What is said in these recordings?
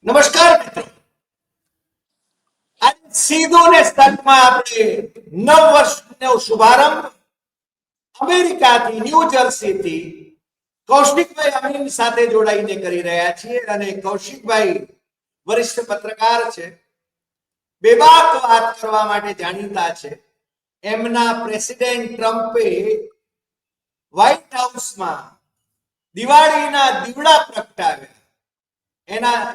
નમસ્કાર મિત્રો, આજે સીધો ને સ્ટાર્ટમાં આપણે નવ વર્ષનો શુભારંભ અમેરિકાથી ન્યૂ જર્સીથી કૌશિકભાઈ અમીન સાથે જોડાઈને કરી રહ્યા છીએ. અને કૌશિકભાઈ વરિષ્ઠ પત્રકાર છે, બેબાક વાત કરવા માટે જાણીતા છે. એમના પ્રેસિડેન્ટ ટ્રમ્પે વ્હાઇટ હાઉસમાં દિવાળીના દીવડા પ્રગટાવ્યા,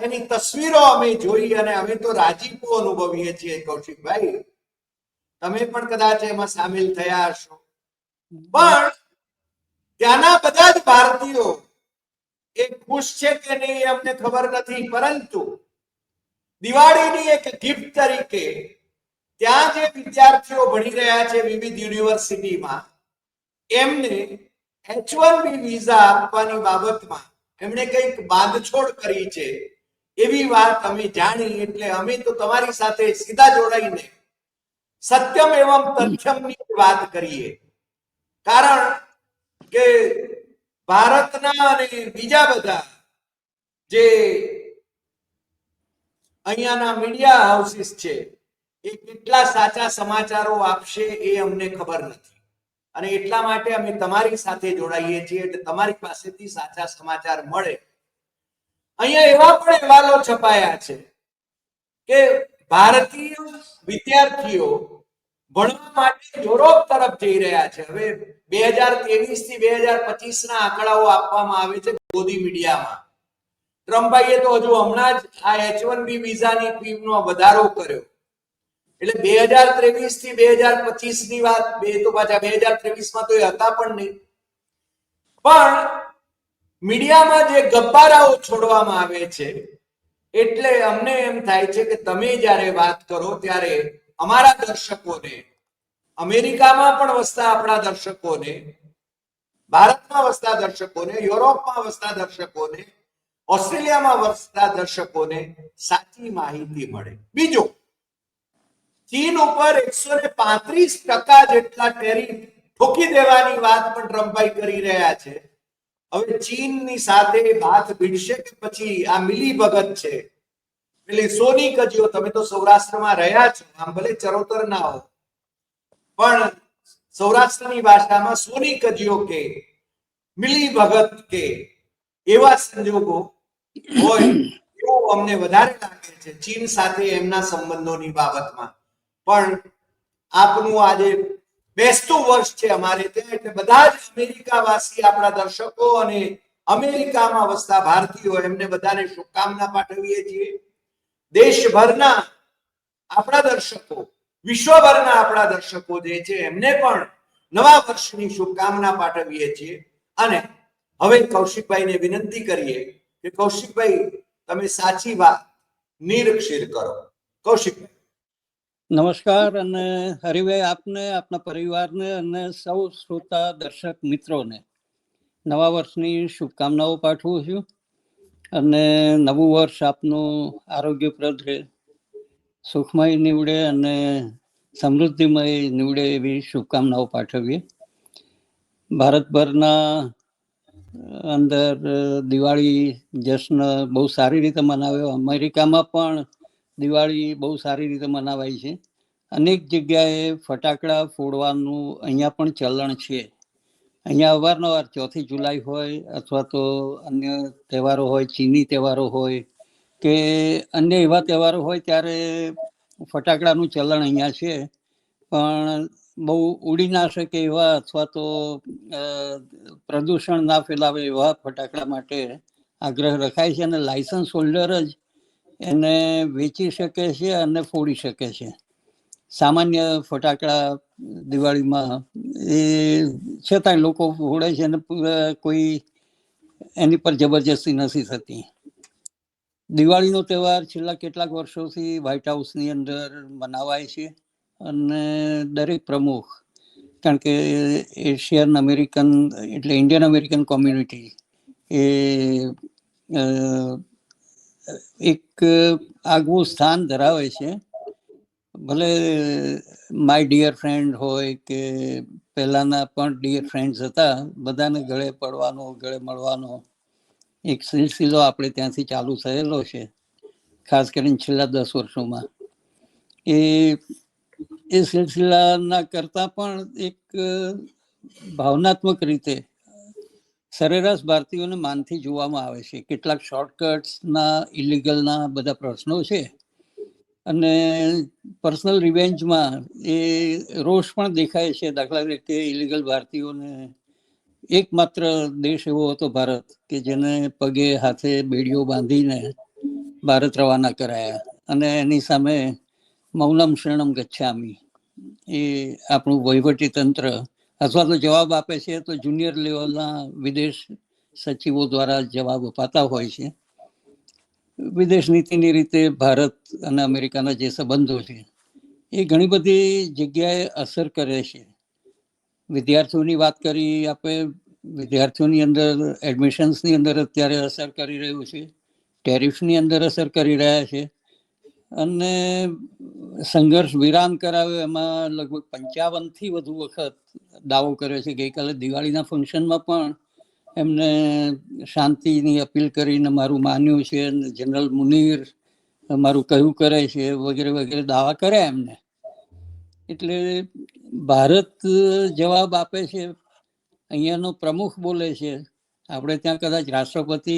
એની તસવીરો અમે જોઈ અને અમે તો રાજીપો અનુભવીએ છીએ. કૌશિકભાઈ, તમે પણ કદાચ એમાં સામેલ થયા હશો, પણ ત્યાંના બધા જ ભારતીયો એ ખુશ છે કે નહીં અમને ખબર નથી, પરંતુ દિવાળીની એક ગિફ્ટ તરીકે ત્યાં જે વિદ્યાર્થીઓ ભણી રહ્યા છે વિવિધ યુનિવર્સિટીમાં, એમને H1B વિઝા આપવાની બાબતમાં એમણે કંઈક બાંધછોડ કરી છે એવી વાત અમે જાણી. એટલે અમે તો તમારી સાથે સીધા જોડાઈને સત્યમ એવં તથ્યમની વાત કરીએ. કારણ કે ભારતના અને બીજા બધા જે અહીંયાના મીડિયા હાઉસીસ છે એ કેટલા સાચા સમાચારો આપશે એ અમને ખબર નથી, અને એટલા માટે અમે તમારી સાથે જોડાઈએ છીએ એટલે તમારી પાસેથી સાચા સમાચાર મળે. અહીંયા એવા પણ અહેવાલો છપાયા છે કે ભારતીય વિદ્યાર્થીઓ ભણવા માટે યુરોપ તરફ જઈ રહ્યા છે. હવે 2023 થી 2025 ના આંકડાઓ આપવામાં આવે છે મોદી મીડિયામાં. ટ્રમ્પભાઈએ તો હજુ હમણાં જ આ H1B વિઝાની ફીનો વધારો કર્યો, એટલે 2023 થી 2025 ની વાત, બે તો પાછા 2023 માં તો એ હતા પણ નહીં. પણ મીડિયામાં જે ગબ્બારાઓ છોડવામાં આવે છે એટલે અમને એમ થાય છે કે તમે જ્યારે વાત કરો ત્યારે અમારા દર્શકોને, અમેરિકામાં પણ વસતા આપણા દર્શકોને, ભારતમાં વસતા દર્શકોને, યુરોપમાં વસતા દર્શકોને, ઓસ્ટ્રેલિયામાં વસતા દર્શકોને સાચી માહિતી મળે. બીજું, ચીન ઉપર 135% જેટલા ટેરિફ ઠોકી દેવાની વાત પણ ટ્રમ્પભાઈ કરી રહ્યા છે. હવે ચીનની સાથે હાથ ભીડશે કે પછી આ મિલી ભગત છે, એટલે સોની કજીઓ, તમે તો સૌરાષ્ટ્રમાં રહ્યા છો, આમ ભલે ચરોતર ના હો પણ સૌરાષ્ટ્રની ભાષામાં સોની કજીઓ કે મિલી ભગત કે એવા સંજોગો હોય એવું અમને વધારે લાગે છે ચીન સાથે એમના સંબંધોની બાબતમાં. પણ આપનું આજે બેસતું વર્ષ છે અમારે ત્યાં, એટલે બધા જ અમેરિકાવાસી આપણા દર્શકો અને અમેરિકામાં વસતા ભારતીયો, એમને બધાને શુભકામના પાઠવીએ છીએ. દેશભરના આપણા દર્શકો, વિશ્વભરના આપણા દર્શકો જે છે એમને પણ નવા વર્ષની શુભકામના પાઠવીએ છીએ. અને હવે કૌશિકભાઈને વિનંતી કરીએ કે કૌશિકભાઈ, તમે સાચી વાત નિરીક્ષિત કરો. કૌશિકભાઈ. નમસ્કાર, અને હરિભાઈ, આપને, આપના પરિવારને અને સૌ શ્રોતા દર્શક મિત્રોને નવા વર્ષની શુભકામનાઓ પાઠવું છું. અને નવું વર્ષ આપનું આરોગ્યપ્રદ રહે, સુખમય નીવડે અને સમૃદ્ધિમય નીવડે એવી શુભકામનાઓ પાઠવીએ. ભારતભરના અંદર દિવાળી જશ્ન બહુ સારી રીતે મનાવ્યો. અમેરિકામાં પણ દિવાળી બહુ સારી રીતે મનાવાય છે. અનેક જગ્યાએ ફટાકડા ફોડવાનું અહીંયા પણ ચલણ છે. અહીંયા અવારનવાર 4th જુલાઈ હોય અથવા તો અન્ય તહેવારો હોય, ચીની તહેવારો હોય કે અન્ય એવા તહેવારો હોય, ત્યારે ફટાકડાનું ચલણ અહીંયા છે. પણ બહુ ઉડી ના શકે એવા અથવા તો પ્રદૂષણ ના ફેલાવે એવા ફટાકડા માટે આગ્રહ રખાય છે, અને લાયસન્સ હોલ્ડર જ એને વેચી શકે છે અને ફોડી શકે છે. સામાન્ય ફટાકડા દિવાળીમાં એ છતાંય લોકો ફોડે છે અને કોઈ એની પર જબરજસ્તી નથી થતી. દિવાળીનો તહેવાર છેલ્લા કેટલાક વર્ષોથી વ્હાઇટ હાઉસની અંદર મનાવાય છે, અને દરેક પ્રમુખ, કારણ કે એશિયન અમેરિકન એટલે ઇન્ડિયન અમેરિકન કોમ્યુનિટી એ એક આગવું સ્થાન ધરાવે છે. ભલે માય ડિયર ફ્રેન્ડ હોય કે પહેલાના પણ ડિયર ફ્રેન્ડ્સ હતા, બધાને ગળે પડવાનો, ગળે મળવાનો એક સિલસિલો આપણે ત્યાંથી ચાલુ થયેલો છે. ખાસ કરીને છેલ્લા 10 વર્ષોમાં. એ સિલસિલાના કરતા પણ એક ભાવનાત્મક રીતે સરેરાશ ભારતીયોને માનથી જોવામાં આવે છે. કેટલાક શોર્ટકટ્સના ઇલીગલના બધા પ્રશ્નો છે અને પર્સનલ રિવેન્જમાં એ રોષ પણ દેખાય છે. દાખલા તરીકે ઇલીગલ ભારતીયોને એકમાત્ર દેશ એવો હતો ભારત કે જેને પગે હાથે બેડીઓ બાંધીને ભારત રવાના કરાયા અને એની સામે મૌનમ શરણમ ગચ્છામી એ આપણું વહીવટી તંત્ર અથવા તો જવાબ આપે છે તો જુનિયર લેવલના વિદેશ સચિવો દ્વારા જવાબ અપાતા હોય છે. વિદેશ નીતિની રીતે ભારત અને અમેરિકાના જે સંબંધો છે એ ઘણી બધી જગ્યાએ અસર કરે છે. વિદ્યાર્થીઓની વાત કરી આપણે, વિદ્યાર્થીઓની અંદર એડમિશન્સની અંદર અત્યારે અસર કરી રહ્યું છે, ટેરિફની અંદર અસર કરી રહ્યા છે અને સંઘર્ષ વિરામ કરાવ્યો એમાં લગભગ 55થી વધુ વખત દાવો કર્યો છે. ગઈકાલે દિવાળીના ફંક્શનમાં પણ એમને શાંતિની અપીલ કરીને મારું માન્યું છે, જનરલ મુનીર મારું કહ્યું કરે છે વગેરે વગેરે દાવા કર્યા એમને. એટલે ભારત જવાબ આપે છે, અહીંયાનો પ્રમુખ બોલે છે. આપણે ત્યાં કદાચ રાષ્ટ્રપતિ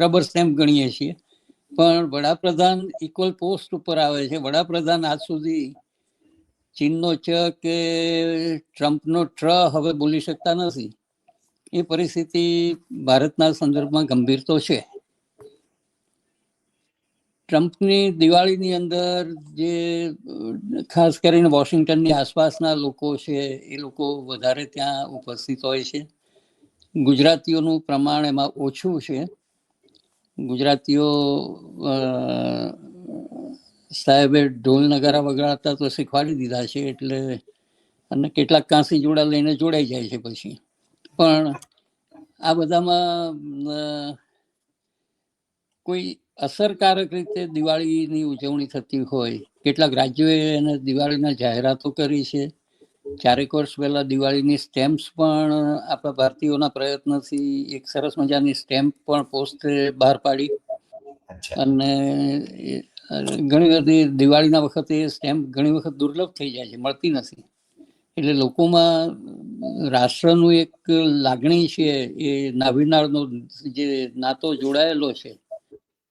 રબર સ્ટેમ્પ ગણીએ છીએ, પણ વડાપ્રધાન ઇક્વલ પોસ્ટ ઉપર આવે છે. વડાપ્રધાન આજ સુધી ચીનનો ચ કે ટ્રમ્પનો ટ્ર હવે બોલી શકતા નથી. એ પરિસ્થિતિ ભારતના સંદર્ભમાં ગંભીર તો છે. ટ્રમ્પની દિવાળીની અંદર જે ખાસ કરીને વોશિંગ્ટનની આસપાસના લોકો છે એ લોકો વધારે ત્યાં ઉપસ્થિત હોય છે. ગુજરાતીઓનું પ્રમાણ એમાં ઓછું છે. ગુજરાતીઓ સાહેબે ઢોલ નગારા વગાડતા તો શીખવાડી દીધા છે, એટલે અને કેટલાક કાંસી જોડા લઈને જોડાઈ જાય છે. પછી પણ આ બધામાં કોઈ અસરકારક રીતે દિવાળીની ઉજવણી થતી હોય. કેટલાક રાજ્યોએ એને દિવાળીના જાહેરાતો કરી છે. 4 વર્ષ પહેલા દિવાળીની સ્ટેમ્પ્સ પણ આપણા ભારતીયોના પ્રયત્નથી એક સરસ મજાની સ્ટેમ્પ પણ પોસ્ટે બહાર પાડી અને ઘણી બધી દિવાળીના વખતે સ્ટેમ્પ ઘણી વખત દુર્લભ થઈ જાય છે, મળતી નથી. એટલે લોકોમાં રાષ્ટ્રનું એક લાગણી છે, એ નાભિનાળનો જે નાતો જોડાયેલો છે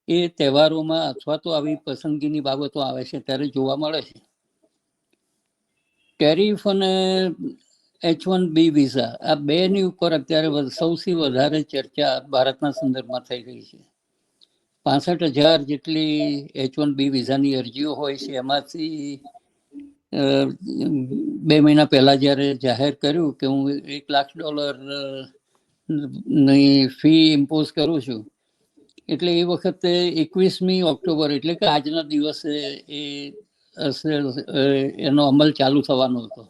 એ તહેવારોમાં અથવા તો આવી પસંદગીની બાબતો આવે છે ત્યારે જોવા મળે છે. ટેરિફ અને H1B વિઝા, આ બેની ઉપર અત્યારે સૌથી વધારે ચર્ચા ભારતના સંદર્ભમાં થઈ રહી છે. 65,000 જેટલી H1B વિઝાની અરજીઓ હોય છે. એમાંથી 2 મહિના પહેલા જ્યારે જાહેર કર્યું કે હું $1,00,000 ની ફી ઇમ્પોઝ કરું છું, એટલે એ વખતે 21મી ઓક્ટોબર એટલે કે આજના દિવસે એનો અમલ ચાલુ થવાનો હતો.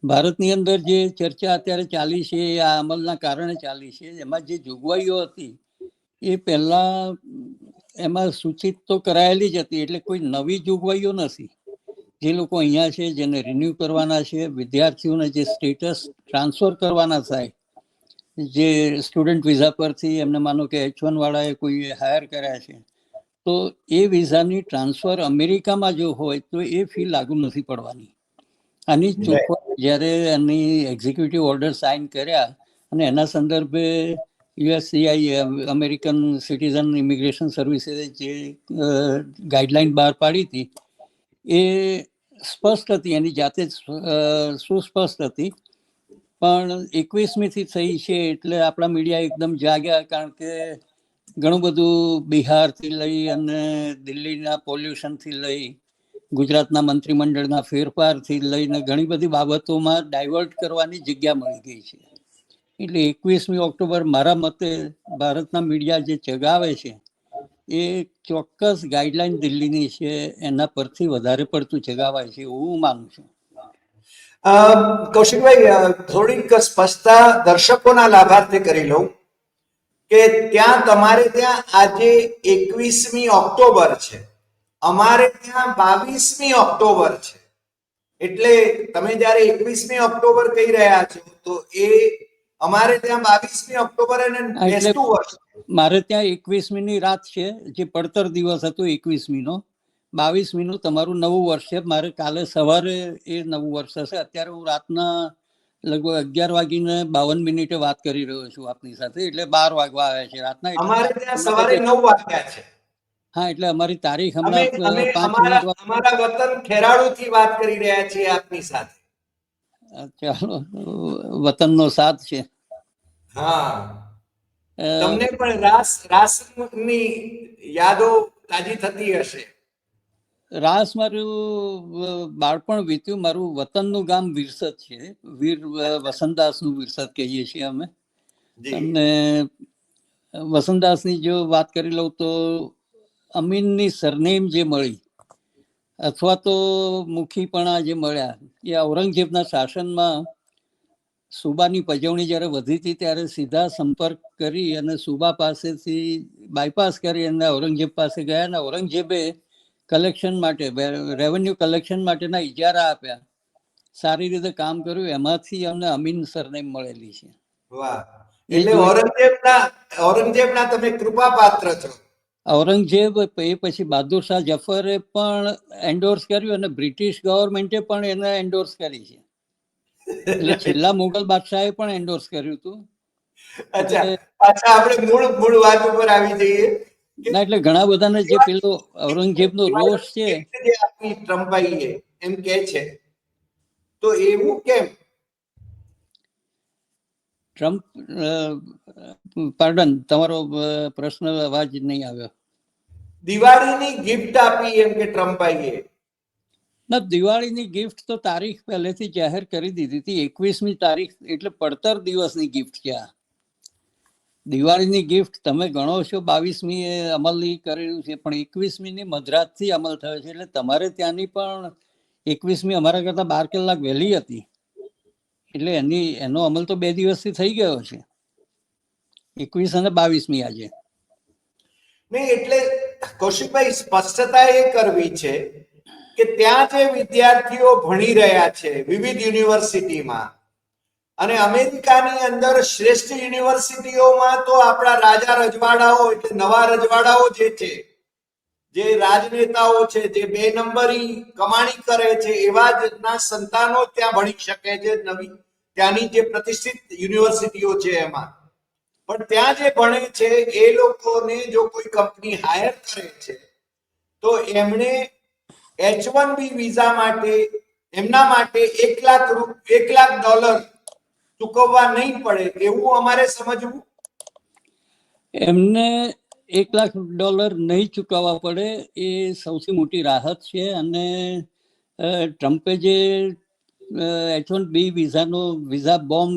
ભારતની અંદર જે ચર્ચા અત્યારે ચાલી છે એ આ અમલના કારણે ચાલી છે. એમાં જે જોગવાઈઓ હતી એ પહેલા એમાં સૂચિત તો કરાયેલી જ હતી, એટલે કોઈ નવી જોગવાઈઓ નથી. જે લોકો અહીંયા છે, જેને રિન્યુ કરવાના છે, વિદ્યાર્થીઓને જે સ્ટેટસ ટ્રાન્સફર કરવાના થાય, જે સ્ટુડન્ટ વિઝા પરથી એમને માનો કે H1 વાળાએ કોઈ હાયર કર્યા છે, તો એ વિઝાની ટ્રાન્સફર અમેરિકામાં જો હોય તો એ ફી લાગુ નથી પડવાની. આની ચોખવટ જ્યારે એની એક્ઝિક્યુટિવ ઓર્ડર સાઇન કર્યા અને એના સંદર્ભે USCIS અમેરિકન સિટીઝન ઇમિગ્રેશન સર્વિસે જે ગાઈડલાઈન બહાર પાડી હતી એ સ્પષ્ટ હતી, એની જાતે જ સુસ્પષ્ટ હતી. પણ 21મીથી થઈ છે એટલે આપણા મીડિયા એકદમ જાગ્યા, કારણ કે ઘણું બધું બિહારથી લઈ અને દિલ્હીના પોલ્યુશનથી લઈ ગુજરાતના મંત્રીમંડળના ફેરફારથી લઈને ઘણી બધી બાબતોમાં ડાયવર્ટ કરવાની જગ્યા મળી ગઈ છે. એટલે 21મી ઓક્ટોબર મારા મતે ભારતના મીડિયા જે ચગાવે છે એ ચોક્કસ ગાઈડલાઈન દિલ્હીની છે એના પરથી વધારે પડતું ચગાવાય છે એવું હું માનું છું. કૌશિકભાઈ, થોડીક સ્પષ્ટતા દર્શકોના લાભાર્થે કરી લઉં કે ત્યાં તમારે ત્યાં આજે 21મી ઓક્ટોબર છે, અમારે ત્યાં 22મી ઓક્ટોબર છે. એટલે તમે જ્યારે 21મી ઓક્ટોબર કહી રહ્યા છો તો એ અમારે ત્યાં 22મી ઓક્ટોબરે ને હા, એટલે બેસતું વર્ષ. મારે ત્યાં 21મીની રાત છે, જે પડતર દિવસ હતો 21મીનો. 22મીનું તમારું નવું વર્ષ છે. મારે કાલે સવારે એ નવું વર્ષ હશે. અત્યારે હું રાતના લગભગ 11:52 વાત કરી રહ્યો છું આપની સાથે, એટલે 12 વાગવા આવ્યા છે રાતના. એટલે અમારે ત્યાં સવારે 9 વાગ્યા છે. હા, એટલે અમારી તારીખ અમે હમણાં અમે 5 મિનિટ અમારા વતન ખેરાળુ થી વાત કરી રહ્યા છીએ આપની સાથે. ચાલો, વતનનો સાથ છે. હા, અ, તમને પણ રાસની યાદો તાજી થતી હશે. રાસ મારું બાળપણ વીત્યું. મારું વતનનું ગામ વિરસદ છે. વીર વસંતદાસનું વિરસદ કહીએ છીએ અમે. જી. અને વસંતદાસની જો વાત કરી લઉં તો અમીનની સરનેમ જે મળી અથવા તો મુખીપણા જે મળ્યા, એ ઔરંગઝેબના શાસનમાં સુબાની પજવણી જ્યારે વધી હતી ત્યારે સીધા સંપર્ક કરી અને સુબા પાસેથી બાયપાસ કરી અને ઔરંગઝેબ પાસે ગયા. અને ઔરંગઝેબે કલેક્શન માટે, રેવન્યુ કલેક્શન માટેના ઇજારા આપ્યા. સારી રીતે કામ કર્યું, એમાંથી અમને અમીન સરનેમ મળેલી છે. વાહ, એ એટલે જો ઔરંગઝેબના તમે કૃપા પાત્ર છો. ઔરંગઝેબ એ પછી બહાદુર શાહ જફરે પણ એન્ડોર્સ કર્યું અને બ્રિટિશ ગવર્મેન્ટે પણ એને એન્ડોર્સ કરી છે. એટલે છેલ્લા મુગલ બાદશાહે પણ એન્ડોર્સ કર્યું હતું. અચ્છા, પાછા આપણે મૂળ વાત ઉપર આવી જઈએ. ના, એટલે ઘણા બધાને જે પેલો ઔરંગઝેબનો રોષ છે, જે આપની ટ્રમ્પાઈએ એમ કે છે, તો એવું કેમ? ટ્રમ્પ, પાર્ડન, તમારો પ્રશ્ન અવાજ નહીં આવ્યો. દિવાળીની ગિફ્ટ આપી એમ કે ટ્રમ્પાઈએ. ના, દિવાળીની ગિફ્ટ તો તારીખ પહેલેથી જાહેર કરી દીધી હતી. 21મી તારીખ એટલે પડતર દિવસની ગિફ્ટ છે આ. દિવાળીની ગિફ્ટ તમે ગણો છો 22મી એ અમલની કરેલું છે, પણ 21મીની મધરાતથી અમલ થયો છે. એટલે તમારે ત્યાંની પણ 21મી અમારા કરતા 12 કલાક વહેલી હતી. એટલે એનો અમલ તો 2 દિવસથી થઈ ગયો છે. 21 અને 22મી આજે. નહીં, એટલે કૌશિકભાઈ સ્પષ્ટતા એ કરવી છે કે ત્યાં જે વિદ્યાર્થીઓ ભણી રહ્યા છે વિવિધ યુનિવર્સિટીમાં, અને અમેરિકાની અંદર શ્રેષ્ઠ યુનિવર્સિટીઓમાં તો આપણા રાજા રજવાડાઓ, એટલે નવા રજવાડાઓ જે છે, જે રાજનેતાઓ છે, જે 2 નંબરી કમાણી કરે છે, એવા જ ના સંતાનો ત્યાં ભણી શકે છે. ત્યાંની જે પ્રતિષ્ઠિત યુનિવર્સિટીઓ છે એમાં પણ ત્યાં જે ભણે છે એ લોકોને જો કોઈ કંપની હાયર કરે છે તો એમણે H1B વિઝા માટે એમના માટે $1 લાખ ચૂકવવા નહીં પડે, એવું અમારે સમજવું. એમને $1 લાખ નહીં ચૂકવવા પડે, એ સૌથી મોટી રાહત છે. અને ટ્રમ્પે જે H1B વિઝાનો વિઝા બોમ્બ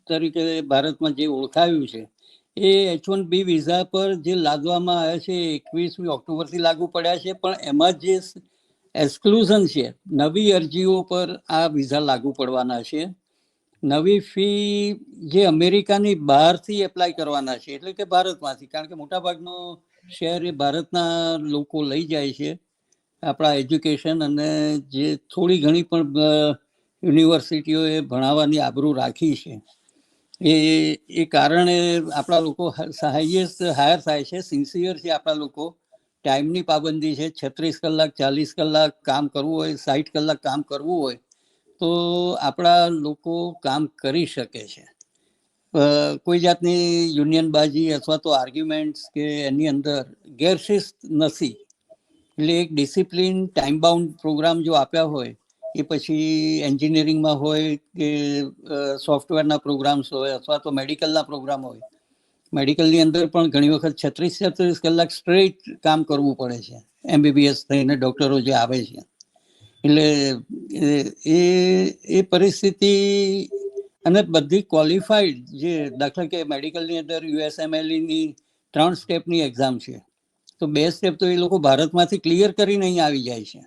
તરીકે ભારતમાં જે ઓળખાવ્યું છે, એ H1B વિઝા પર જે લાદવામાં આવ્યા છે 21મી ઓક્ટોબરથી લાગુ પડ્યા છે. પણ એમાં જે એક્સક્લુઝન છે, નવી અરજીઓ પર આ વિઝા લાગુ પડવાના છે. નવી ફી જે અમેરિકાની બહારથી એપ્લાય કરવાના છે, એટલે કે ભારતમાંથી, કારણ કે મોટાભાગનો શેર એ ભારતના લોકો લઈ જાય છે આપણા એજ્યુકેશન, અને જે થોડી ઘણી પણ યુનિવર્સિટીઓએ ભણાવવાની આબરૂ રાખી છે, એ કારણે આપણા લોકો હાયર થાય છે, સિન્સિયર છે આપણા લોકો. ટાઈમની પાબંદી છે, 36 કલાક 40 કલાક કામ કરવું હોય, 60 કલાક કામ કરવું હોય તો આપણા લોકો કામ કરી શકે છે. કોઈ જાતની યુનિયનબાજી અથવા તો આર્ગ્યુમેન્ટ્સ કે એની અંદર ગેરશિસ્ત નથી. એટલે એક ડિસિપ્લિન ટાઈમ બાઉન્ડ પ્રોગ્રામ જો આપ્યા હોય, એ પછી એન્જિનિયરિંગમાં હોય કે સોફ્ટવેરના પ્રોગ્રામ્સ હોય અથવા તો મેડિકલના પ્રોગ્રામ હોય. મેડિકલની અંદર પણ ઘણી વખત 36 કલાક સ્ટ્રેટ કામ કરવું પડે છે, MBBS થઈને ડૉક્ટરો જે આવે છે. એટલે એ પરિસ્થિતિ, અને બધી ક્વોલિફાઈડ, જે દાખલા કે મેડિકલની અંદર USMLEની 3 સ્ટેપની એક્ઝામ છે, તો 2 સ્ટેપ તો એ લોકો ભારતમાંથી ક્લિયર કરીને અહીં આવી જાય છે.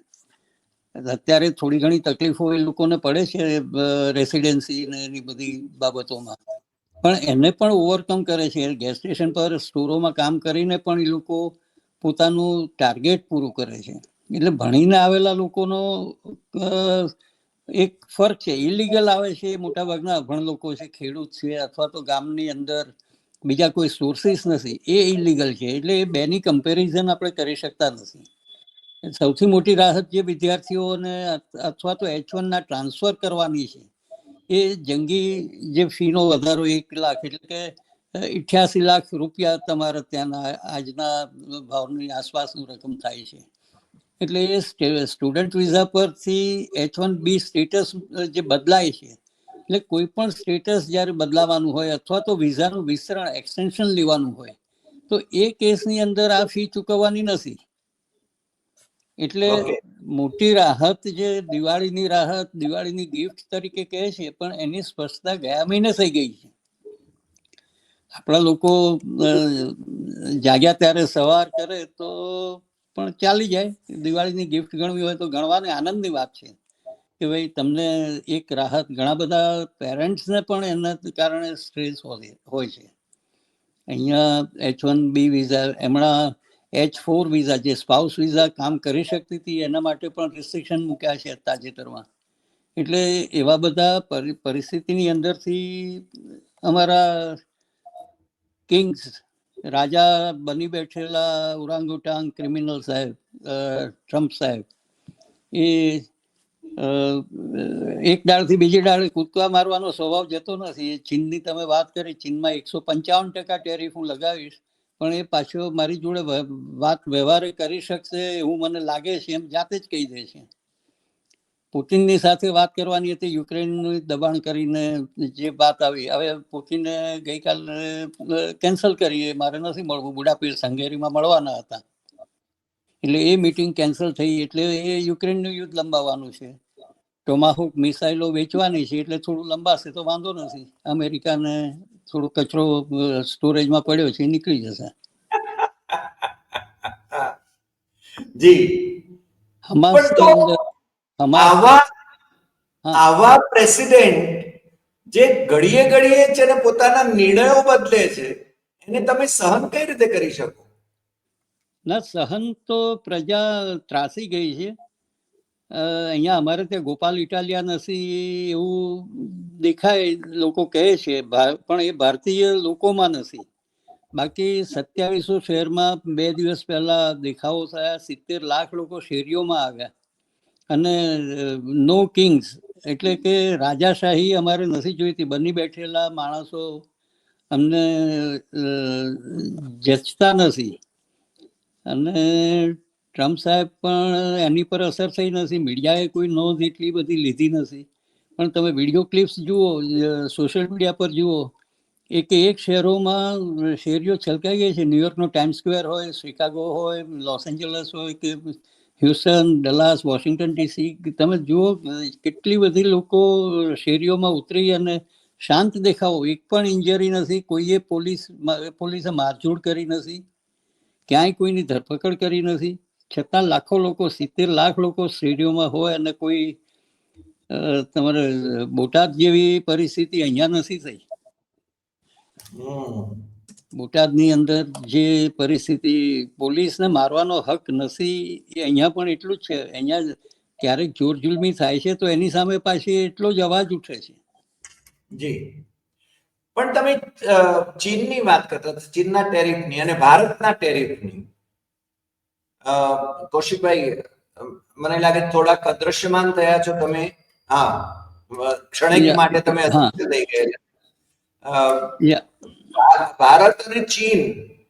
અત્યારે થોડી ઘણી તકલીફો એ લોકોને પડે છે રેસિડેન્સી ને એની બધી બાબતોમાં, પણ એને પણ ઓવરકમ કરે છે. ગેસ સ્ટેશન પર, સ્ટોરોમાં કામ કરીને પણ એ લોકો પોતાનું ટાર્ગેટ પૂરું કરે છે. એટલે ભણીને આવેલા લોકોનો એક ફર્ક છે. ઇલીગલ આવે છે એ મોટાભાગના અભણ લોકો છે, ખેડૂત છે, અથવા તો ગામની અંદર બીજા કોઈ સોર્સિસ નથી, એ ઇલીગલ છે. એટલે એ બેની કમ્પેરિઝન આપણે કરી શકતા નથી. સૌથી મોટી રાહત જે વિદ્યાર્થીઓને અથવા તો H1 ના ટ્રાન્સફર કરવાની છે, એ જંગી જે ફીનો વધારો 1 લાખ એટલે કે 88 લાખ રૂપિયા તમારે ત્યાંના આજના ભાવની આસપાસનું રકમ થાય છે. એટલે એ સ્ટુડન્ટ વિઝા પરથી H1B સ્ટેટસ જે બદલાય છે, એટલે કોઈ પણ સ્ટેટસ જ્યારે બદલાવાનું હોય અથવા તો વિઝાનું વિસ્તરણ એક્સટેન્શન લેવાનું હોય તો એ કેસની અંદર આ ફી ચૂકવવાની નથી. એટલે મોટી રાહત જે દિવાળીની રાહત, દિવાળીની ગિફ્ટ તરીકે કહે છે, પણ એની સ્પષ્ટતા ગયા મહિને થઈ ગઈ છે. આપણા લોકો જાગ્યા ત્યારે સવાર કરે તો પણ ચાલી જાય. દિવાળીની ગિફ્ટ ગણવી હોય તો ગણવાની આનંદની વાત છે કે ભાઈ તમને એક રાહત. ઘણા બધા પેરેન્ટ્સને પણ એના કારણે સ્ટ્રેસ હોય છે. અહીંયા H1B વિઝા, હમણાં H4 વિઝા જે સ્પાઉસ વિઝા કામ કરી શકતી હતી એના માટે પણ રિસ્ટ્રિક્શન મૂક્યા છે તાજેતરમાં. એટલે એવા બધા પરિસ્થિતિની અંદરથી અમારા કિંગ્સ, રાજા બની બેઠેલા ઓરાંગુટાંગ ક્રિમિનલ સાહેબ ટ્રમ્પ સાહેબ, એ એક ડાળથી બીજી ડાળે કૂદકા મારવાનો સ્વભાવ જતો નથી. ચીનની તમે વાત કરી, ચીનમાં 155% ટેરિફ હું લગાવીશ, પણ એ પાછો મારી જોડે વાત વ્યવહારે કરી શકશે એવું મને લાગે છે, એમ જાતે જ કહી દે છે. પુતિનની સાથે વાત કરવાની હતી, યુક્રેનનું દબાણ કરીને જે વાત આવી, હવે પુતિને ગઈકાલે કેન્સલ કરી, મારે નથી મળવું, બુડાપેસ્ટ હંગેરીમાં મળવાના હતા, એટલે એ મીટિંગ કેન્સલ થઈ. એટલે એ યુક્રેનનું યુદ્ધ લંબાવવાનું છે. ટોમાહોક મિસાઇલો વેચવાની છે, એટલે થોડું લંબાશે તો વાંધો નથી. અમેરિકાને થોડો કચરો સ્ટોરેજમાં પડ્યો છે, નીકળી જશે. જી, આવા પ્રેસિડેન્ટ જે ઘડીએ ઘડીએ છે ને પોતાના નિર્ણયો બદલે છે, એને તમે સહન કઈ રીતે કરી શકો? ના, સહન તો પ્રજા ત્રાસી ગઈ છે. અહીંયા અમારે ત્યાં ગોપાલ ઇટાલિયા નથી એવું દેખાય, લોકો કહે છે, પણ એ ભારતીય લોકોમાં નથી. બાકી 2700 શહેરમાં 2 દિવસ પહેલા દેખાવો થયા, 70 લાખ લોકો શેરીઓમાં આવ્યા. અને નો કિંગ્સ એટલે કે રાજાશાહી અમારે નથી જોઈતી. બની બેઠેલા માણસો અમને જચતા નથી. અને ટ્રમ્પ સાહેબ પણ એની પર અસર થઈ નથી. મીડિયાએ કોઈ નોંધ એટલી બધી લીધી નથી. પણ તમે વિડીયો ક્લિપ્સ જુઓ, સોશિયલ મીડિયા પર જુઓ, એક શહેરોમાં શેરીઓ છલકાઈ ગઈ છે. ન્યુયોર્કનો ટાઈમ સ્ક્વેર હોય, શિકાગો હોય, લોસ એન્જલસ હોય કે હ્યુસ્ટન, ડલાસ, વોશિંગ્ટન DC, તમે જુઓ કેટલી બધી લોકો શેરીઓમાં ઉતરી અને શાંત દેખાવો. એક પણ ઇન્જરી નથી, કોઈએ પોલીસે મારઝૂડ કરી નથી, ક્યાંય કોઈની ધરપકડ કરી નથી. છતાં લાખો લોકો, 70 લાખ લોકો શેરીઓમાં હોય અને કોઈ તમારે બોટાદ જેવી પરિસ્થિતિ અહીંયા નથી થઈ. બોટાદની અંદર જે પરિસ્થિતિ, પોલીસને મારવાનો હક નથી, એ અહીંયા પણ એટલું જ છે. અહીંયા ક્યારેક જોર જુલમી થાય છે તો એની સામે પાછી એટલો જ અવાજ ઉઠે છે. જી, પણ તમે ચીનની વાત કરતા, ચીનના ટેરિફની અને ભારતના ટેરિફની, કૌશિકભાઈ મને લાગે થોડાક અદ્રશ્યમાન થયા છો તમે. હા, ક્ષણિક માટે તમે અદૃશ્ય થઈ ગયા. ભારત અને ચીન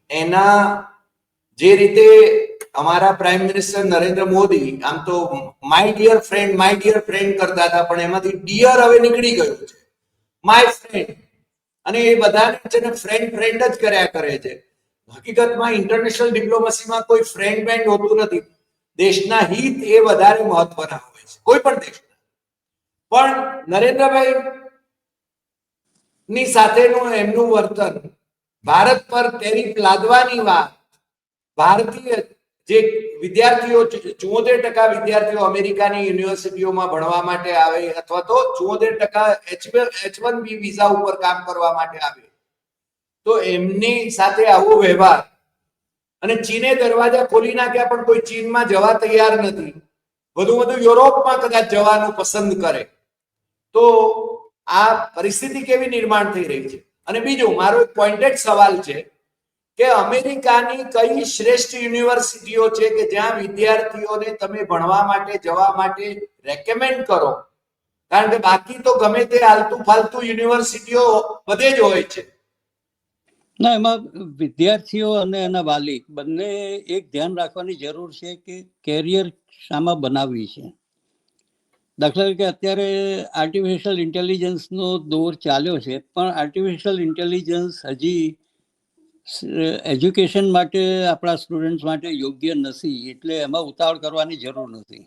એના જે રીતે અમારા પ્રાઇમ મિનિસ્ટર નરેન્દ્ર મોદી આમ તો માય ડિયર ફ્રેન્ડ કરતા હતા, પણ એમાંથી ડિયર હવે નીકળી ગયું છે, માય ફ્રેન્ડ. અને એ બધાને છે ને ફ્રેન્ડ જ કર્યા કરે છે. હકીકતમાં ઇન્ટરનેશનલ ડિપ્લોમસીમાં કોઈ ફ્રેન્ડ બેન્ડ હોતું નથી. દેશના હિત એ વધારે મહત્વના હોય છે, કોઈ પણ દેશના. પણ નરેન્દ્રભાઈ ની સાથેનું એમનું વર્તન, ભારત પર ટેરિફ લાદવાની વાત, ભારતીય જે વિદ્યાર્થીઓ 74% વિદ્યાર્થીઓ અમેરિકાની યુનિવર્સિટીઓમાં ભણવા માટે આવે અથવા તો 74% H1B વિઝા ઉપર કામ કરવા માટે આવે, તો એમની સાથે આવો વ્યવહાર. અને ચીને દરવાજા ખોલી નાખ્યા, પણ કોઈ ચીનમાં જવા તૈયાર નથી. વધુ યુરોપમાં કદાચ જવાનું પસંદ કરે, તો આ પરિસ્થિતિ કેવી નિર્માણ થઈ રહી છે? અને બીજું મારો એક પોઈન્ટેડ સવાલ છે કે અમેરિકાની કઈ શ્રેષ્ઠ યુનિવર્સિટીઓ છે કે જ્યાં વિદ્યાર્થીઓને તમે ભણવા માટે જવા માટે રેકમેન્ડ કરો? કારણ કે બાકી તો ગમે તે આલતુ ફાલતુ યુનિવર્સિટીઓ બધે જ હોય છે. ના, એમાં વિદ્યાર્થીઓ અને એના વાલી બંને એક ધ્યાન રાખવાની જરૂર છે કે કેરિયર શામાં બનાવવી છે. દાખલા તરીકે અત્યારે આર્ટિફિશિયલ ઇન્ટેલિજન્સનો દોર ચાલ્યો છે, પણ આર્ટિફિશિયલ ઇન્ટેલિજન્સ હજી એજ્યુકેશન માટે આપણા સ્ટુડન્ટ્સ માટે યોગ્ય નથી, એટલે એમાં ઉતાવળ કરવાની જરૂર નથી.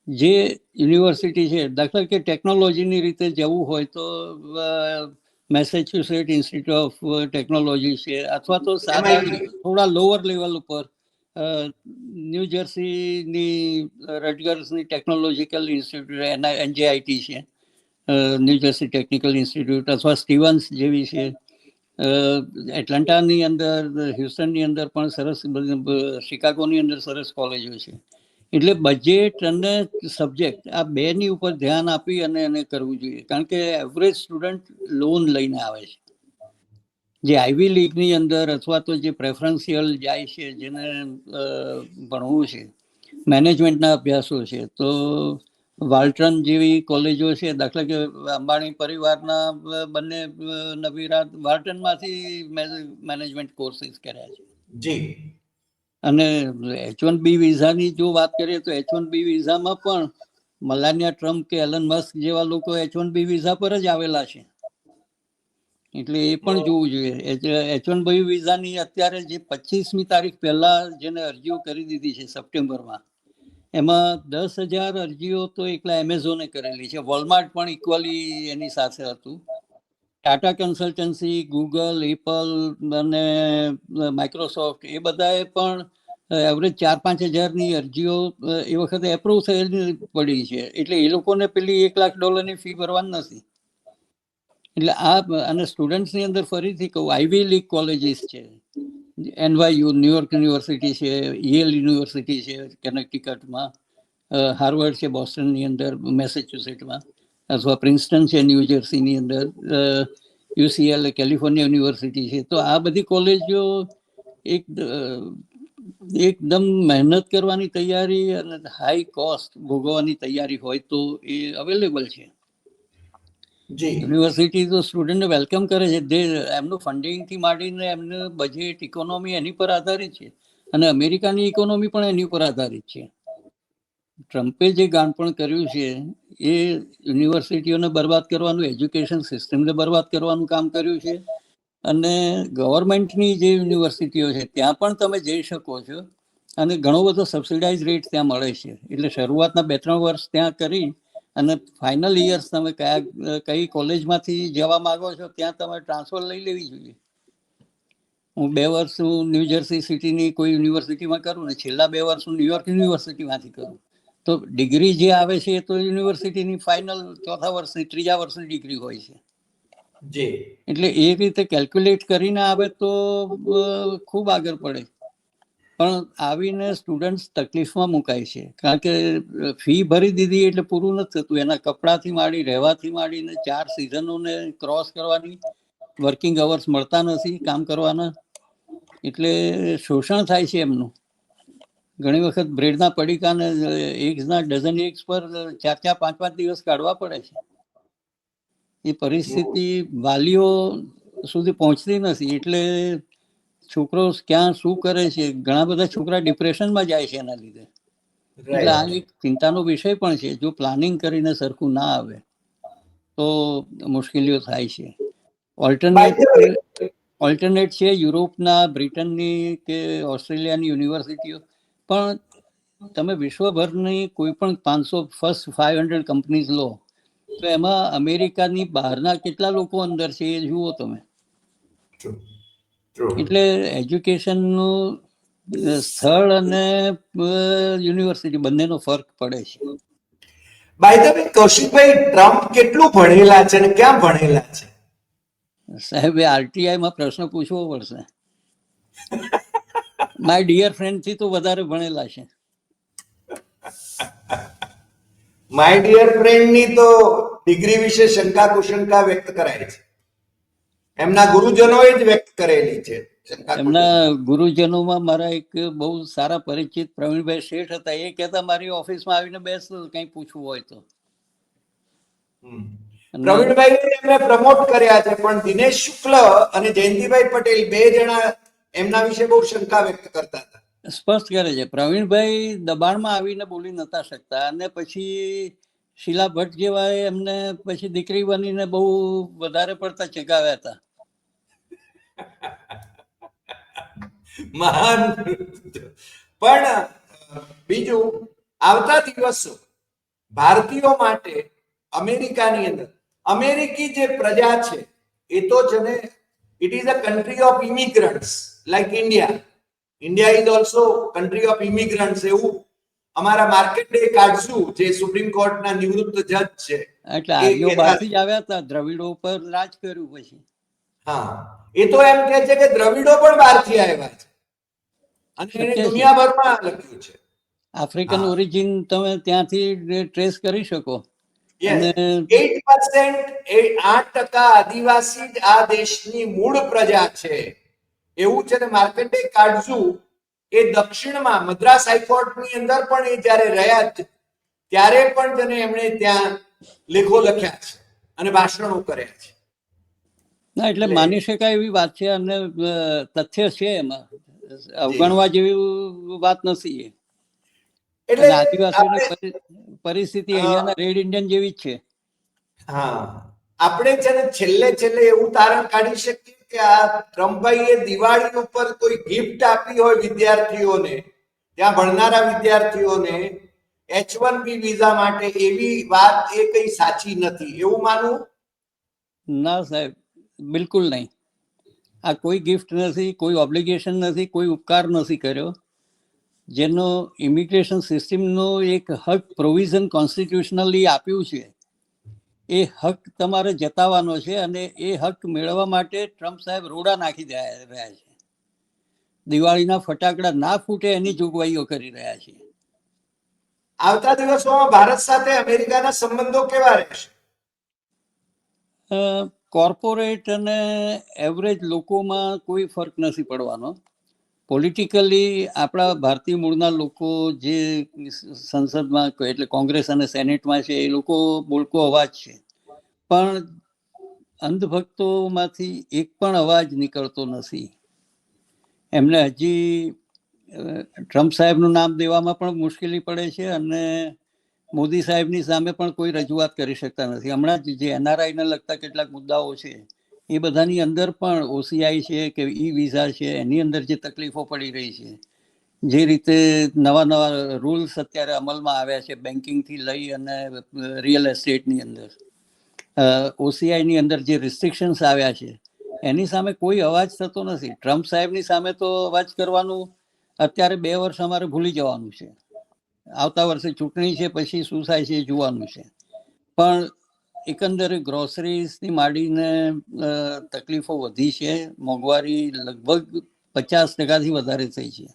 જે યુનિવર્સિટી છે, દાખલા તરીકે ટેકનોલોજીની રીતે જવું હોય તો મેસેચ્યુસેટ ઇન્સ્ટિટ્યૂટ ઓફ ટેકનોલોજી છે, અથવા તો સાદા થોડા લોઅર લેવલ ઉપર ન્યૂ જર્સીની રટગર્સની ટેકનોલોજીકલ ઇન્સ્ટિટ્યૂટ NJIT છે, ન્યૂ જર્સી ટેકનિકલ ઇન્સ્ટિટ્યૂટ, અથવા સ્ટીવન્સ જેવી છે. એટલાન્ટાની અંદર, હ્યુસ્ટનની અંદર પણ સરસ, શિકાગોની અંદર સરસ કોલેજો છે. એટલે બજેટ અને સબ્જેક્ટ આ બેની ઉપર ધ્યાન આપી અને એને કરવું જોઈએ, કારણ કે એવરેજ સ્ટુડન્ટ લોન લઈને આવે છે. જે આઈવી લીગની અંદર અથવા તો જે પ્રેફરન્શિયલ જાય છે, જેને ભણવું છે, મેનેજમેન્ટના અભ્યાસો છે, તો વાલ્ટ્રન જેવી કોલેજો છે, દાખલા કે અંબાણી પરિવારના બંને નવીરા વાલ્ટ્રનમાંથી મેનેજમેન્ટ કોર્સીસ કર્યા છે. જી. અને H1B વિઝાની જો વાત કરીએ તો H1B વિઝામાં પણ મલાનિયા ટ્રમ્પ કે એલન મસ્ક જેવા લોકો H1B વિઝા પર જ આવેલા છે. એટલે એ પણ જોવું જોઈએ. H1B વિઝાની અત્યારે જે 25મી તારીખ પહેલા જેને અરજીઓ કરી દીધી છે સપ્ટેમ્બરમાં, એમાં 10,000 અરજીઓ તો એકલા એમેઝોને કરેલી છે. વોલમાર્ટ પણ ઇક્વલી એની સાથે હતું. ટાટા કન્સલ્ટન્સી, ગૂગલ, એપલ અને માઇક્રોસોફ્ટ એ બધાએ પણ એવરેજ 4-5 હજારની અરજીઓ એ વખતે એપ્રુવ થયેલી પડી છે. એટલે એ લોકોને પેલી $1 લાખ ફી ભરવાની નથી. એટલે આ, અને સ્ટુડન્ટ્સની અંદર ફરીથી કહું, આઈવી લીગ કોલેજીસ છે, NYU ન્યુયોર્ક યુનિવર્સિટી છે, યેલ યુનિવર્સિટી છે કનેક્ટિકટમાં, હાર્વર્ડ છે બોસ્ટનની અંદર મેસેચ્યુસેટમાં, અથવા પ્રિન્સ્ટન છે ન્યૂ જર્સીની અંદર, UCL કેલિફોર્નિયા યુનિવર્સિટી છે. તો આ બધી કોલેજો એકદમ મહેનત કરવાની તૈયારી અને હાઈ કોસ્ટ ભોગવવાની તૈયારી હોય તો એ અવેલેબલ છે. યુનિવર્સિટી તો સ્ટુડન્ટને વેલકમ કરે છે. એમનું ફંડિંગથી માંડીને એમનું બજેટ, ઇકોનોમી એની પર આધારિત છે, અને અમેરિકાની ઇકોનોમી પણ એની પર આધારિત છે. ટ્રમ્પે જે ગાંડપણ કર્યું છે એ યુનિવર્સિટીઓને બરબાદ કરવાનું, એજ્યુકેશન સિસ્ટમને બરબાદ કરવાનું કામ કર્યું છે. અને ગવર્મેન્ટની જે યુનિવર્સિટીઓ છે ત્યાં પણ તમે જઈ શકો છો, અને ઘણો બધો સબસિડાઇઝ રેટ ત્યાં મળે છે. એટલે શરૂઆતના 2-3 વર્ષ ત્યાં કરી અને ફાઇનલ યર્સ તમે કઈ કોલેજમાંથી જવા માંગો છો ત્યાં તમે ટ્રાન્સફર લઈ લેવી જોઈએ. હું 2 વર્ષ ન્યૂ જર્સી સિટીની કોઈ યુનિવર્સિટીમાં કરું ને છેલ્લા 2 વર્ષ હું ન્યુયોર્ક યુનિવર્સિટીમાંથી કરું, તો ડિગ્રી જે આવે છે એ તો યુનિવર્સિટીની ફાઇનલ 4થા વર્ષની, 3જા વર્ષની ડિગ્રી હોય છે. એટલે એ રીતે કેલ્ક્યુલેટ કરીને આવે તો ખૂબ આગળ પડે. પણ આવીને સ્ટુડન્ટ્સ તકલીફમાં મુકાય છે, કારણ કે ફી ભરી દીધી એટલે પૂરું નથી થતું. એના કપડાથી માંડી, રહેવાથી માંડીને 4 સિઝનોને ક્રોસ કરવાની, વર્કિંગ અવર્સ મળતા નથી કામ કરવાના, એટલે શોષણ થાય છે એમનું. ઘણી વખત બ્રેડના પડીકાને એગ્સના ડઝન એગ્સ પર 4-5 દિવસ કાઢવા પડે છે. એ પરિસ્થિતિ વાલીઓ સુધી પહોંચતી નથી. એટલે છોકરો ક્યાં શું કરે છે, ઘણા બધા છોકરા ડિપ્રેશનમાં જાય છે એના લીધે. એટલે આ એક ચિંતાનો વિષય પણ છે. જો પ્લાનિંગ કરીને સરખું ના આવે તો મુશ્કેલીઓ થાય છે. ઓલ્ટરનેટ છે યુરોપના, બ્રિટનની કે ઓસ્ટ્રેલિયાની યુનિવર્સિટીઓ. પણ તમે વિશ્વભરની કોઈ પણ 500 કંપનીઝ લો તો એમાં અમેરિકાની બહારના કેટલા લોકો અંદર છે એ જુઓ તમે. એટલે એજ્યુકેશનનું સ્થળ અને યુનિવર્સિટી બંનેનો ફરક પડે છે. બાય ધ વે, કૌશિકભાઈ, ટ્રમ્પ કેટલું ભણેલા છે અને ક્યાં ભણેલા છે? સાહેબ, આરટીઆઈમાં પ્રશ્ન પૂછવો પડશે. માય ડિયર ફ્રેન્ડ થી તો વધારે ભણેલા છે. માય ડિયર ફ્રેન્ડ ની તો ડિગ્રી વિશે શંકા કુશંકા વ્યક્ત કરાય છે. એમના ગુરુજનોએ જ વ્યક્ત કરેલી છે શંકા એમના ગુરુજનોમાં મારા એક બહુ સારા પરિચિત પ્રવીણભાઈ શેઠ હતા. એ કહેતા મારી ઓફિસમાં આવીને બેસતો કંઈ પૂછવું હોય તો. હમ. પ્રવીણભાઈ એમને પ્રમોટ કર્યા છે, પણ દિનેશ શુક્લ અને જયંતિભાઈ પટેલ બે જણા એમના વિશે બહુ શંકા વ્યક્ત કરતા હતા. સ્પષ્ટ કરે છે પ્રવીણભાઈ દબાણમાં આવીને બોલી નતા શકતા, અને પછી શીલા ભટ્ટ જેવા એમને પછી દીકરી બનીને બહુ વધારે પડતા ચગાવ્યા હતા. મહાન. પણ બીજું, આવતા દિવસો ભારતીયો માટે અમેરિકાની અંદર અમેરિકી જે પ્રજા છે એ તો છે ને, it is a country of immigrants like India. India is also country of immigrants, એવું અમારા માર્કેટ ડે કાઢશું જે સુપ્રીમ કોર્ટના નિવૃત્ત જજ છે. એટલે આર્યો બહારથી જ આવ્યા હતા, દ્રવિડો ઉપર રાજ કર્યું પછી. હા, એ તો એમ કે છે કે દ્રવિડો પણ બહારથી આવ્યા છે અને એને શક્ય છે. દુનિયાભરમાં લખ્યું છે. આફ્રિકન ઓરિજિન તમે ત્યાંથી ટ્રેસ કરી શકો. Yes, અને 8% 8% આદિવાસી જ આ દેશની મૂળ પ્રજા છે એવું છે ને. માર્કેટ ડે કાઢશું એ દક્ષિણમાં મદ્રાસ હાઈકોર્ટની અંદર પણ એ જ્યારે રહ્યા છે ત્યારે પણ તેને એમણે ત્યાં લેખો લખ્યા છે અને ભાષણો કર્યા છે. ના, એટલે માની શકાય એવી વાત છે, અને તથ્ય છે એમાં, અવગણવા જેવી વાત નથી. એટલે અને આદિવાસીઓની આપણે પરિસ્થિતિ અહીંયાના રેડ ઇન્ડિયન જેવી જ છે. હા, આપણે છે ને છેલ્લે એવું તારણ કાઢી શકીએ કે આ ટ્રમ્પભાઈએ દિવાળી ઉપર કોઈ ગિફ્ટ આપી હોય વિદ્યાર્થીઓને, ત્યાં ભણનારા વિદ્યાર્થીઓને H1B વિઝા માટે, એવી વાત એ કઈ સાચી નથી એવું માનવું? ના સાહેબ, બિલકુલ નહીં. આ કોઈ ગિફ્ટ નથી, કોઈ ઓબ્લિગેશન નથી, કોઈ ઉપકાર નથી કર્યો. જેનો ઇમિગ્રેશન સિસ્ટમનો એક હક પ્રોવિઝન કોન્સ્ટિટ્યુશનલી આપ્યું છે, એ હક તમારે જતાવવાનો છે, અને એ હક મેળવવા માટે ટ્રમ્પ સાહેબ રોડા નાખી રહ્યા છે. દિવાળીના ફટાકડા ના ફૂટે એની જોગવાઈઓ કરી રહ્યા છે. આવતા દિવસોમાં ભારત સાથે અમેરિકાના સંબંધો કેવા રહેશે? કોર્પોરેટ અને એવરેજ લોકોમાં કોઈ ફરક નથી પડવાનો. પોલિટિકલી આપણા ભારતીય મૂળના લોકો જે સંસદમાં એટલે કોંગ્રેસ અને સેનેટમાં છે, એ લોકો બોલકો અવાજ છે, પણ અંધભક્તોમાંથી એક પણ અવાજ નીકળતો નથી. એમને હજી ટ્રમ્પ સાહેબનું નામ દેવામાં પણ મુશ્કેલી પડે છે, અને મોદી સાહેબની સામે પણ કોઈ રજૂઆત કરી શકતા નથી. હમણાં જ જે NRI ને લગતા કેટલાક મુદ્દાઓ છે એ બધાની અંદર પણ OCI છે કે ઈ વિઝા છે, એની અંદર જે તકલીફો પડી રહી છે, જે રીતે નવા રૂલ્સ અત્યારે અમલમાં આવ્યા છે બેન્કિંગથી લઈ અને રિયલ એસ્ટેટની અંદર, OCIની અંદર જે રિસ્ટ્રિક્શન્સ આવ્યા છે, એની સામે કોઈ અવાજ થતો નથી. ટ્રમ્પ સાહેબની સામે તો અવાજ કરવાનું અત્યારે 2 વર્ષ અમારે ભૂલી જવાનું છે. આવતા વર્ષે ચૂંટણી છે, પછી શું થાય છે એ જોવાનું છે. પણ એકંદરે ગ્રોસરીઝની માંડીને તકલીફો વધી છે. મોંઘવારી લગભગ 50%થી વધારે થઈ છે.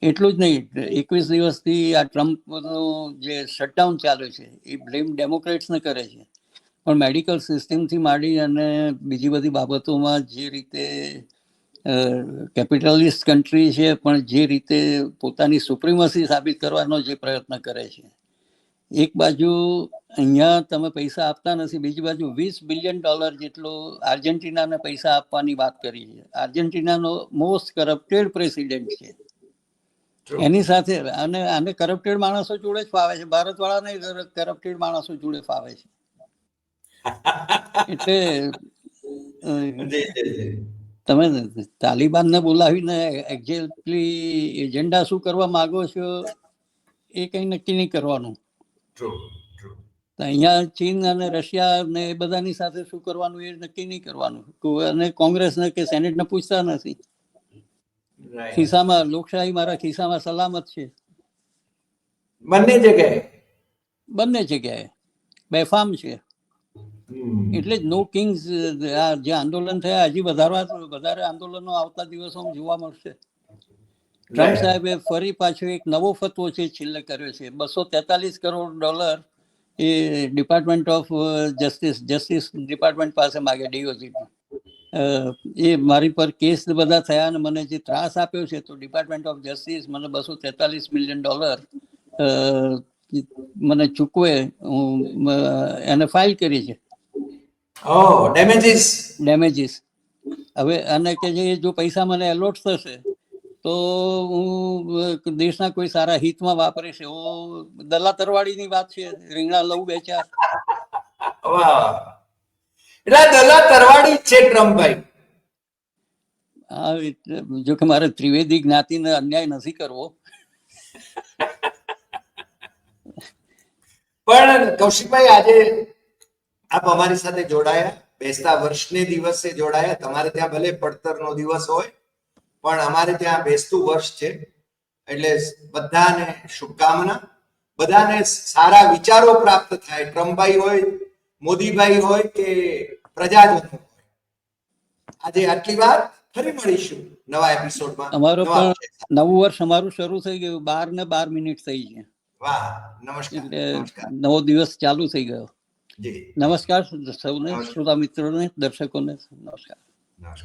એટલું જ નહીં, 21 દિવસથી આ ટ્રમ્પનું જે શટડાઉન ચાલે છે એ બ્લેમ ડેમોક્રેટ્સને કરે છે, પણ મેડિકલ સિસ્ટમથી માંડી અને બીજી બધી બાબતોમાં જે રીતે કેપિટલિસ્ટ કન્ટ્રી છે, પણ જે રીતે પોતાની સુપ્રીમસી સાબિત કરવાનો જે પ્રયત્ન કરે છે, એક બાજુ અહીંયા તમે પૈસા આપતા નથી, બીજી બાજુ $20 બિલિયન જેટલો આર્જેન્ટિનાને પૈસા આપવાની વાત કરી છે. આર્જેન્ટિનાનો મોસ્ટ કરપ્ટેડ પ્રેસિડેન્ટ છે. એની સાથે અને આને કરપ્ટેડ માણસો જોડે જ ફાવે છે, ભારતવાળાને કરપ્ટેડ માણસો જોડે ફાવે છે. એટલે તમે તાલિબાનને બોલાવીને એક્ઝેક્ટલી એજન્ડા શું કરવા માંગો છો એ કંઈ નક્કી નહીં કરવાનું. અહીંયા ચીન અને રશિયા ને એ બધાની સાથે શું કરવાનું એ નક્કી નહીં કરવાનું, અને કોંગ્રેસને કે સેનેટને પૂછતા નથી. ખિસ્સામાં લોકશાહી મારા ખિસ્સામાં સલામત છે. બંને જગ્યાએ બેફામ છે. એટલે જ નો કિંગ્સ જે આંદોલન થયા, હજી વધારે આંદોલનો આવતા દિવસોમાં જોવા મળશે. ટ્રમ્પ સાહેબે ફરી પાછો એક નવો ફતવો છે છેલ્લે કર્યો છે, $243 કરોડ એ ડિપાર્ટમેન્ટ ઓફ જસ્ટિસ ડિપાર્ટમેન્ટ પાસે માગે ડીઓજીમાં. એ મારી પર કેસ બધા થયા અને મને જે ત્રાસ આપ્યો છે તો ડિપાર્ટમેન્ટ ઓફ જસ્ટિસ મને $243 મિલિયન મને ચૂકવે હું એને ફાઇલ કરી છે ડેમેજીસ. હવે અને કે જે જો પૈસા મને એલોટ થશે તો હું દેશના કોઈ સારા હિતમાં વાપરીશ. એવો દલા તરવાડીની વાત છે. રીંગણા લઉં 2-4. વાહ, એટલે આ દલા તરવાડી જ છે ટ્રમ્પભાઈ. હા, જો કે મારે ત્રિવેદી જ્ઞાતિને અન્યાય નથી કરવો. પણ કૌશિકભાઈ, આજે આપ અમારી સાથે જોડાયા, બેસતા વર્ષને દિવસે જોડાયા. તમારે ત્યાં ભલે પડતરનો દિવસ હોય, પણ અમારે ત્યાં બેસતું વર્ષ છે. એટલે બધાને શુભકામના, બધાને સારા વિચારો પ્રાપ્ત થાય. ટ્રમ્પભાઈ હોય, મોદીભાઈ હોય કે પ્રજાજનો હોય. આજે આટલી વાત, ફરી મળીશું નવા એપિસોડમાં. અમારો પણ નવું વર્ષ અમારું શરૂ થઈ ગયું. 12:12 થઈ છે. વાહ, નમસ્કાર. એટલે નવો દિવસ ચાલુ થઈ ગયો. જી નમસ્કાર સૌને, શ્રોતા મિત્રોને, દર્શકોને નમસ્કાર. નમસ્કાર.